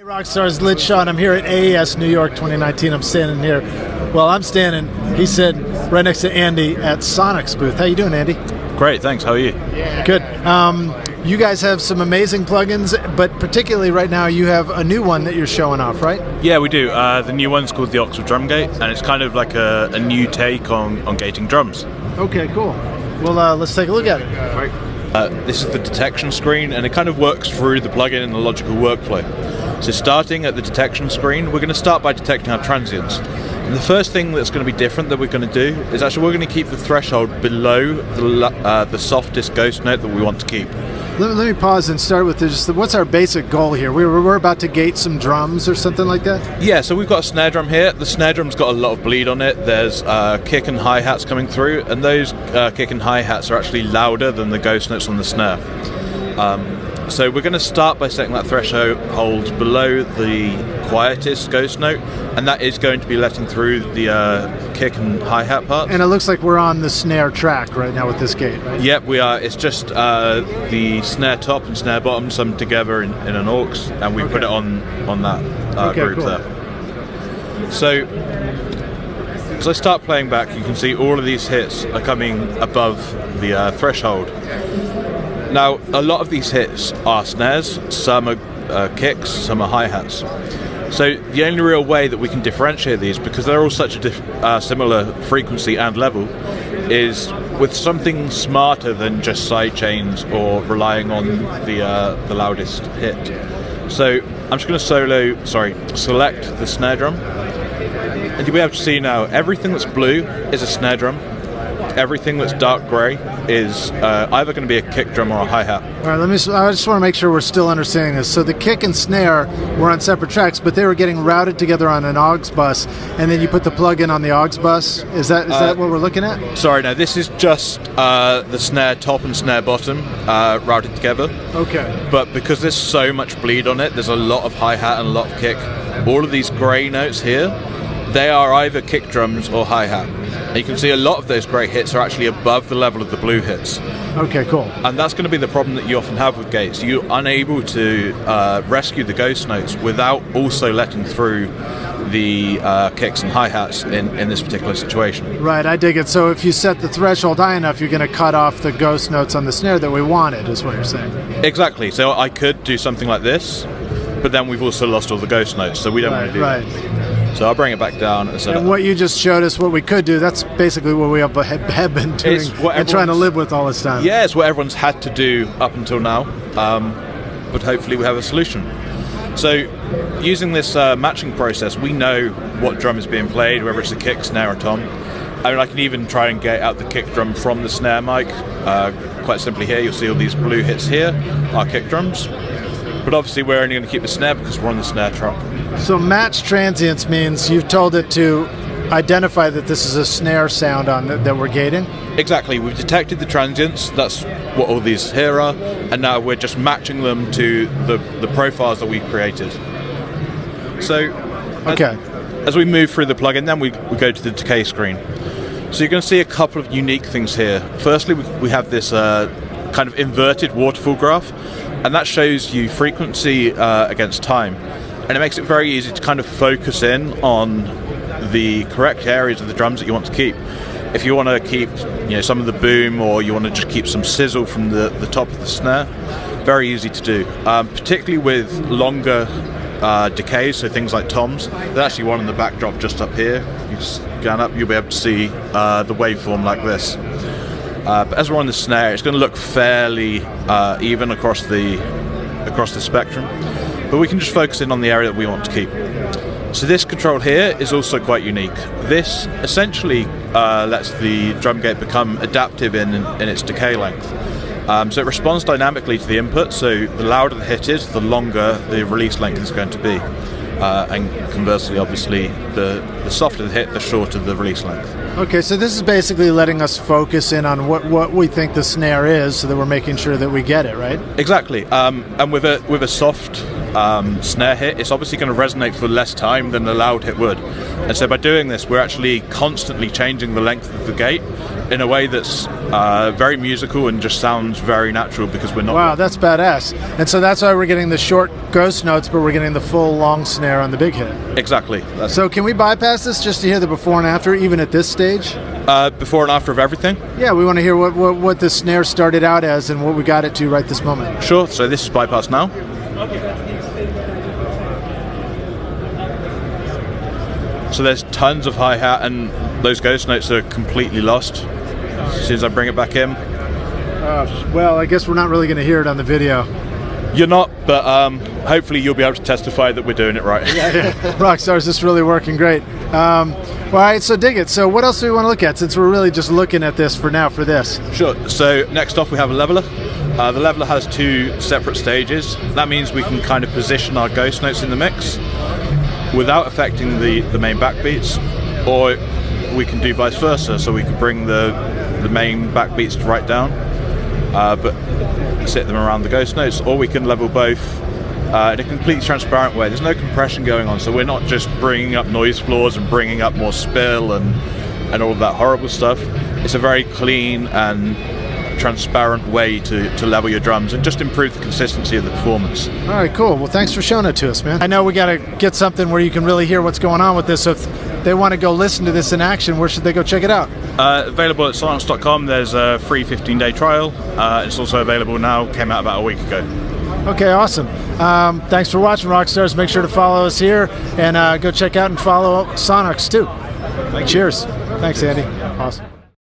Rockstar's Lid Sean. I'm here at AES New York 2019. I'm standing here. Well, I'm standing, he said, right next to Andy at Sonnox booth. How you doing, Andy? Great, thanks. How are you? Good. You guys have some amazing plugins, but particularly right now you have a new one that you're showing off, right? Yeah, we do. The new one's called the Oxford Drum Gate, and it's kind of like a new take on gating drums. Okay, cool. Well, let's take a look at it. Right. This is the detection screen, and it kind of works through the plugin in the logical workflow. So starting at the detection screen, we're going to start by detecting our transients. And the first thing that's going to be different that we're going to do is actually we're going to keep the threshold below the softest ghost note that we want to keep. Let me pause and start with this. What's our basic goal here? We're about to gate some drums or something like that? Yeah, so we've got a snare drum here. The snare drum's got a lot of bleed on it. There's kick and hi-hats coming through, and those kick and hi-hats are actually louder than the ghost notes on the snare. So we're going to start by setting that threshold below the quietest ghost note, and that is going to be letting through the kick and hi-hat part. And it looks like we're on the snare track right now with this gate, right? Yep, we are. It's just the snare top and snare bottom summed together in an aux, and we put it on that group cool. there. So as I start playing back, you can see all of these hits are coming above the threshold. Now, a lot of these hits are snares, some are kicks, some are hi-hats. So the only real way that we can differentiate these, because they're all such a similar frequency and level, is with something smarter than just side chains or relying on the loudest hit. So I'm just going to select the snare drum, and you'll be able to see now everything that's blue is a snare drum. Everything that's dark grey is either going to be a kick drum or a hi-hat. All right, I just want to make sure we're still understanding this. So the kick and snare were on separate tracks, but they were getting routed together on an aux bus, and then you put the plug-in on the aux bus. Is that what we're looking at? Sorry, no, this is just the snare top and snare bottom routed together. Okay. But because there's so much bleed on it, there's a lot of hi-hat and a lot of kick. All of these grey notes here, they are either kick drums or hi-hat. And you can see a lot of those grey hits are actually above the level of the blue hits. Okay, cool. And that's going to be the problem that you often have with gates. You're unable to rescue the ghost notes without also letting through the kicks and hi-hats in this particular situation. Right, I dig it. So if you set the threshold high enough, you're going to cut off the ghost notes on the snare that we wanted, is what you're saying. Exactly. So I could do something like this, but then we've also lost all the ghost notes, so we don't want to do that. So I'll bring it back down. And what you just showed us, what we could do, that's basically what we have been doing and trying to live with all this time. Yeah, it's what everyone's had to do up until now, but hopefully we have a solution. So using this matching process, we know what drum is being played, whether it's a kick, snare or tom. I mean, I can even try and get out the kick drum from the snare mic. Quite simply here, you'll see all these blue hits here are kick drums. But obviously we're only going to keep the snare because we're on the snare track. So match transients means you've told it to identify that this is a snare sound on that we're gating? Exactly. We've detected the transients. That's what all these here are. And now we're just matching them to the profiles that we've created. So as we move through the plugin, then we go to the decay screen. So you're going to see a couple of unique things here. Firstly, we have this kind of inverted waterfall graph. And that shows you frequency against time. And it makes it very easy to kind of focus in on the correct areas of the drums that you want to keep. If you want to keep some of the boom, or you want to just keep some sizzle from the top of the snare, very easy to do. Particularly with longer decays, so things like toms. There's actually one in the backdrop just up here. You just scan up, you'll be able to see the waveform like this. But as we're on the snare, it's going to look fairly even across the spectrum. But we can just focus in on the area that we want to keep. So this control here is also quite unique. This essentially lets the drum gate become adaptive in its decay length. So it responds dynamically to the input, so the louder the hit is, the longer the release length is going to be. And conversely, obviously, the softer the hit, the shorter the release length. Okay, so this is basically letting us focus in on what we think the snare is, so that we're making sure that we get it, right? Exactly. And with a soft snare hit, it's obviously going to resonate for less time than a loud hit would. And so by doing this, we're actually constantly changing the length of the gate in a way that's very musical and just sounds very natural, because we're not... Wow, that's badass. And so that's why we're getting the short ghost notes, but we're getting the full long snare on the big hit. Exactly. So can we bypass this just to hear the before and after, even at this stage? Before and after of everything? Yeah, we want to hear what the snare started out as and what we got it to right this moment. Sure, so this is bypass now. So there's tons of hi-hat, and those ghost notes are completely lost as soon as I bring it back in. Well, I guess we're not really going to hear it on the video. You're not, but hopefully you'll be able to testify that we're doing it right. Yeah. Rockstar's just really working great. All right, so dig it. So what else do we want to look at, since we're really just looking at this for now for this? Sure. So next off we have a leveler. The leveler has 2 separate stages. That means we can kind of position our ghost notes in the mix without affecting the main backbeats, or we can do vice versa. So we can bring the main backbeats right down, but sit them around the ghost notes, or we can level both in a completely transparent way. There's no compression going on, so we're not just bringing up noise floors and bringing up more spill and all of that horrible stuff. It's a very clean and transparent way to level your drums and just improve the consistency of the performance. All right, cool. Well, thanks for showing it to us, man. I know we got to get something where you can really hear what's going on with this. So if they want to go listen to this in action, where should they go check it out? Available at Sonnox.com. There's a free 15-day trial. It's also available now. Came out about a week ago. Okay, awesome. Thanks for watching, Rockstars. Make sure to follow us here, and go check out and follow Sonnox too. Cheers. Thanks, Andy. Awesome.